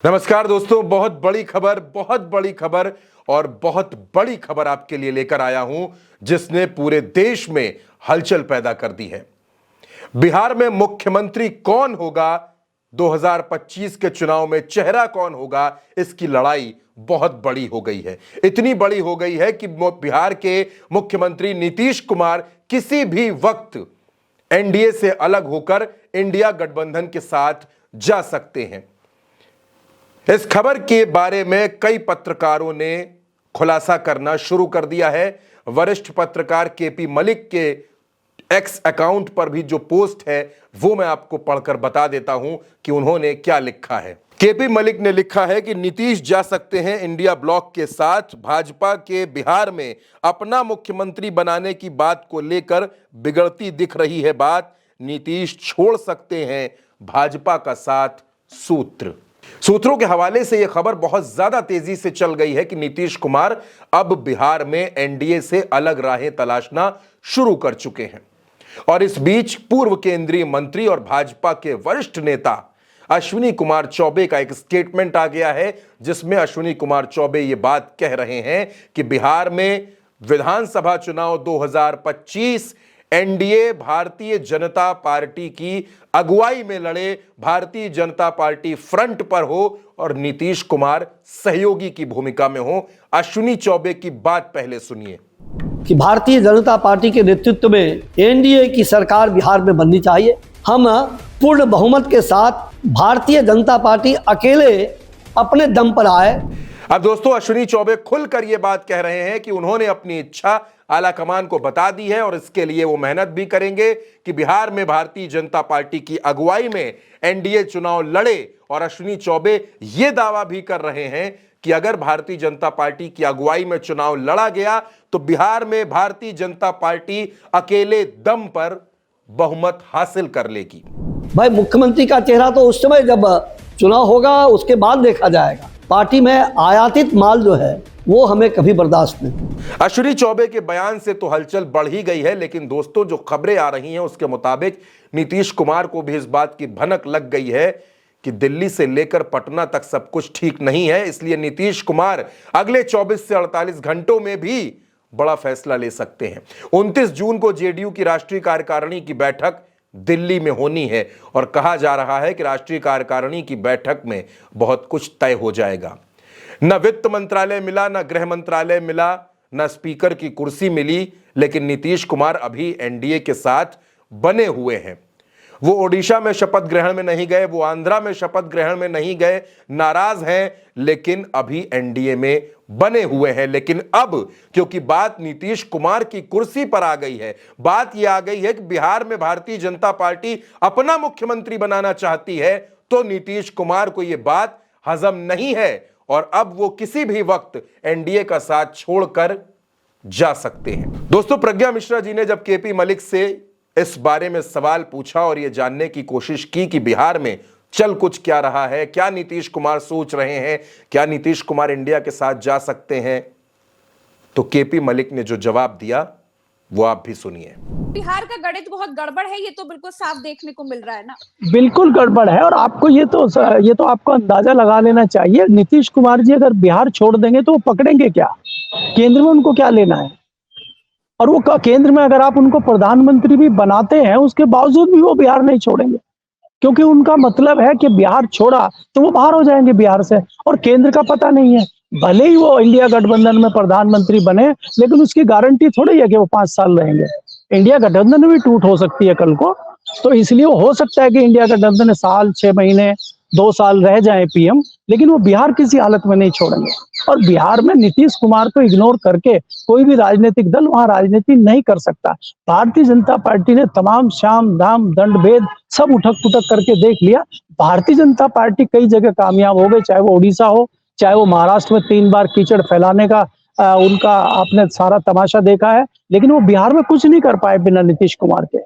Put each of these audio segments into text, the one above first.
नमस्कार दोस्तों, बहुत बड़ी खबर और बहुत बड़ी खबर आपके लिए लेकर आया हूं, जिसने पूरे देश में हलचल पैदा कर दी है। बिहार में मुख्यमंत्री कौन होगा, 2025 के चुनाव में चेहरा कौन होगा, इसकी लड़ाई बहुत बड़ी हो गई है। इतनी बड़ी हो गई है कि बिहार के मुख्यमंत्री नीतीश कुमार किसी भी वक्त एनडीए से अलग होकर इंडिया गठबंधन के साथ जा सकते हैं। इस खबर के बारे में कई पत्रकारों ने खुलासा करना शुरू कर दिया है। वरिष्ठ पत्रकार केपी मलिक के एक्स अकाउंट पर भी जो पोस्ट है वो मैं आपको पढ़कर बता देता हूं कि उन्होंने क्या लिखा है। केपी मलिक ने लिखा है कि नीतीश जा सकते हैं इंडिया ब्लॉक के साथ। भाजपा के बिहार में अपना मुख्यमंत्री बनाने की बात को लेकर बिगड़ती दिख रही है बात। नीतीश छोड़ सकते हैं भाजपा का साथ। सूत्रों के हवाले से यह खबर बहुत ज्यादा तेजी से चल गई है कि नीतीश कुमार अब बिहार में एनडीए से अलग राहें तलाशना शुरू कर चुके हैं। और इस बीच पूर्व केंद्रीय मंत्री और भाजपा के वरिष्ठ नेता अश्विनी कुमार चौबे का एक स्टेटमेंट आ गया है, जिसमें अश्विनी कुमार चौबे ये बात कह रहे हैं कि बिहार में विधानसभा चुनाव 2025 एनडीए भारतीय जनता पार्टी की अगुवाई में लड़े, भारतीय जनता पार्टी फ्रंट पर हो और नीतीश कुमार सहयोगी की भूमिका में हो। अश्विनी चौबे की बात पहले सुनिए। कि भारतीय जनता पार्टी के नेतृत्व में एनडीए की सरकार बिहार में बननी चाहिए। हम पूर्ण बहुमत के साथ भारतीय जनता पार्टी अकेले अपने दम पर आए। अब दोस्तों, अश्विनी चौबे खुलकर यह बात कह रहे हैं कि उन्होंने अपनी इच्छा आला कमान को बता दी है और इसके लिए वो मेहनत भी करेंगे कि बिहार में भारतीय जनता पार्टी की अगुवाई में एनडीए चुनाव लड़े। और अश्विनी चौबे ये दावा भी कर रहे हैं कि अगर भारतीय जनता पार्टी की अगुवाई में चुनाव लड़ा गया तो बिहार में भारतीय जनता पार्टी अकेले दम पर बहुमत हासिल कर लेगी। भाई, मुख्यमंत्री का चेहरा तो उस समय जब चुनाव होगा उसके बाद देखा जाएगा। पार्टी में आयातित माल जो है वो हमें कभी बर्दाश्त नहीं। अश्विनी चौबे के बयान से तो हलचल बढ़ ही गई है, लेकिन दोस्तों जो खबरें आ रही हैं उसके मुताबिक नीतीश कुमार को भी इस बात की भनक लग गई है कि दिल्ली से लेकर पटना तक सब कुछ ठीक नहीं है। इसलिए नीतीश कुमार अगले 24 से 48 घंटों में भी बड़ा फैसला ले सकते हैं। 29 जून को जेडीयू की राष्ट्रीय कार्यकारिणी की बैठक दिल्ली में होनी है और कहा जा रहा है कि राष्ट्रीय कार्यकारिणी की बैठक में बहुत कुछ तय हो जाएगा। न वित्त मंत्रालय मिला, न गृह मंत्रालय मिला, न स्पीकर की कुर्सी मिली, लेकिन नीतीश कुमार अभी एनडीए के साथ बने हुए हैं। वो ओडिशा में शपथ ग्रहण में नहीं गए, वो आंध्रा में शपथ ग्रहण में नहीं गए, नाराज हैं, लेकिन अभी एनडीए में बने हुए हैं। लेकिन अब क्योंकि बात नीतीश कुमार की कुर्सी पर आ गई है, बात यह आ गई है कि बिहार में भारतीय जनता पार्टी अपना मुख्यमंत्री बनाना चाहती है, तो नीतीश कुमार को यह बात हजम नहीं है और अब वो किसी भी वक्त एनडीए का साथ छोड़कर जा सकते हैं। दोस्तों, प्रज्ञा मिश्रा जी ने जब केपी मलिक से इस बारे में सवाल पूछा और यह जानने की कोशिश की कि बिहार में चल कुछ क्या रहा है, क्या नीतीश कुमार सोच रहे हैं, क्या नीतीश कुमार इंडिया के साथ जा सकते हैं, तो केपी मलिक ने जो जवाब दिया वो आप भी सुनिए। बिहार का गणित बहुत गड़बड़ है, ये तो बिल्कुल साफ देखने को मिल रहा है ना। बिल्कुल गड़बड़ है और आपको ये तो आपको अंदाजा लगा लेना चाहिए। नीतीश कुमार जी अगर बिहार छोड़ देंगे तो वो पकड़ेंगे क्या? केंद्र में उनको क्या लेना है? और वो केंद्र में अगर आप उनको प्रधानमंत्री भी बनाते हैं उसके बावजूद भी वो बिहार नहीं छोड़ेंगे, क्योंकि उनका मतलब है कि बिहार छोड़ा तो वो बाहर हो जाएंगे बिहार से। और केंद्र का पता नहीं है, भले ही वो इंडिया गठबंधन में प्रधानमंत्री बने, लेकिन उसकी गारंटी थोड़ी है कि वो 5 साल रहेंगे। इंडिया गठबंधन भी टूट हो सकती है कल को, तो इसलिए हो सकता है कि इंडिया गठबंधन साल 6 महीने 2 साल रह जाए पीएम, लेकिन वो बिहार किसी हालत में नहीं छोड़ेंगे। और बिहार में नीतीश कुमार को इग्नोर करके कोई भी राजनीतिक दल वहां राजनीति नहीं कर सकता। भारतीय जनता पार्टी ने तमाम शाम दाम दंड भेद सब उठक पुठक करके देख लिया। भारतीय जनता पार्टी कई जगह कामयाब हो गई, चाहे वो उड़ीसा हो, चाहे वो महाराष्ट्र में 3 बार कीचड़ फैलाने का उनका आपने सारा तमाशा देखा है, लेकिन वो बिहार में कुछ नहीं कर पाए बिना नीतीश कुमार के।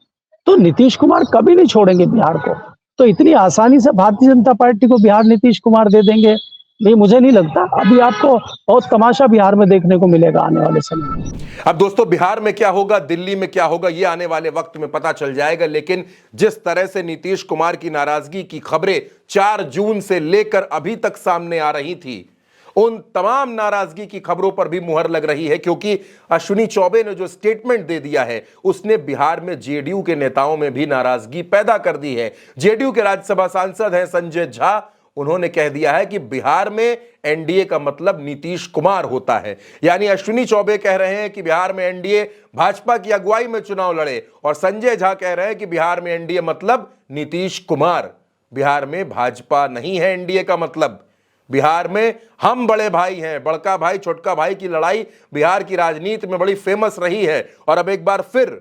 तो नीतीश कुमार कभी नहीं छोड़ेंगे बिहार को। तो इतनी आसानी से भारतीय जनता पार्टी को बिहार नीतीश कुमार दे देंगे, नहीं, मुझे नहीं लगता। अभी आपको बहुत तमाशा बिहार में देखने को मिलेगा आने वाले समय में। अब दोस्तों, बिहार में क्या होगा, दिल्ली में क्या होगा, ये आने वाले वक्त में पता चल जाएगा। लेकिन जिस तरह से नीतीश कुमार की नाराजगी की खबरें 4 जून से लेकर अभी तक सामने आ रही थी, उन तमाम नाराजगी की खबरों पर भी मुहर लग रही है, क्योंकि अश्विनी चौबे ने जो स्टेटमेंट दे दिया है उसने बिहार में जेडीयू के नेताओं में भी नाराजगी पैदा कर दी है। जेडीयू के राज्यसभा सांसद हैं संजय झा, उन्होंने कह दिया है कि बिहार में एनडीए का मतलब नीतीश कुमार होता है। यानी अश्विनी चौबे कह रहे हैं कि बिहार में एनडीए भाजपा की अगुवाई में चुनाव लड़े, और संजय झा कह रहे हैं कि बिहार में एनडीए मतलब नीतीश कुमार। बिहार में भाजपा नहीं है एनडीए का मतलब। बिहार में हम बड़े भाई हैं, बड़का भाई छोटका भाई की लड़ाई बिहार की राजनीति में बड़ी फेमस रही है, और अब एक बार फिर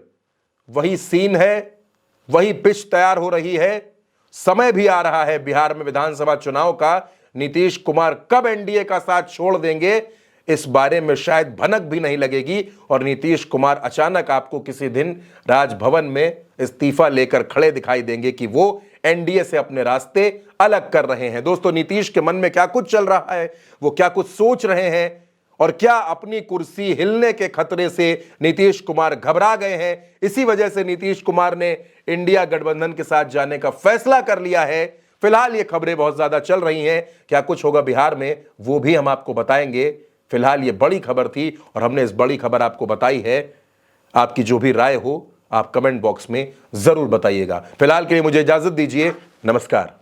वही सीन है, वही पिच तैयार हो रही है। समय भी आ रहा है बिहार में विधानसभा चुनाव का। नीतीश कुमार कब एनडीए का साथ छोड़ देंगे, इस बारे में शायद भनक भी नहीं लगेगी, और नीतीश कुमार अचानक आपको किसी दिन राजभवन में इस्तीफा लेकर खड़े दिखाई देंगे कि वो एनडीए से अपने रास्ते अलग कर रहे हैं। दोस्तों, नीतीश के मन में क्या कुछ चल रहा है, वो क्या कुछ सोच रहे हैं, और क्या अपनी कुर्सी हिलने के खतरे से नीतीश कुमार घबरा गए हैं, इसी वजह से नीतीश कुमार ने इंडिया गठबंधन के साथ जाने का फैसला कर लिया है। फिलहाल ये खबरें बहुत ज्यादा चल रही हैं, क्या कुछ होगा बिहार में वो भी हम आपको बताएंगे। फिलहाल ये बड़ी खबर थी और हमने इस बड़ी खबर आपको बताई है। आपकी जो भी राय हो आप कमेंट बॉक्स में जरूर बताइएगा। फिलहाल के लिए मुझे इजाजत दीजिए, नमस्कार।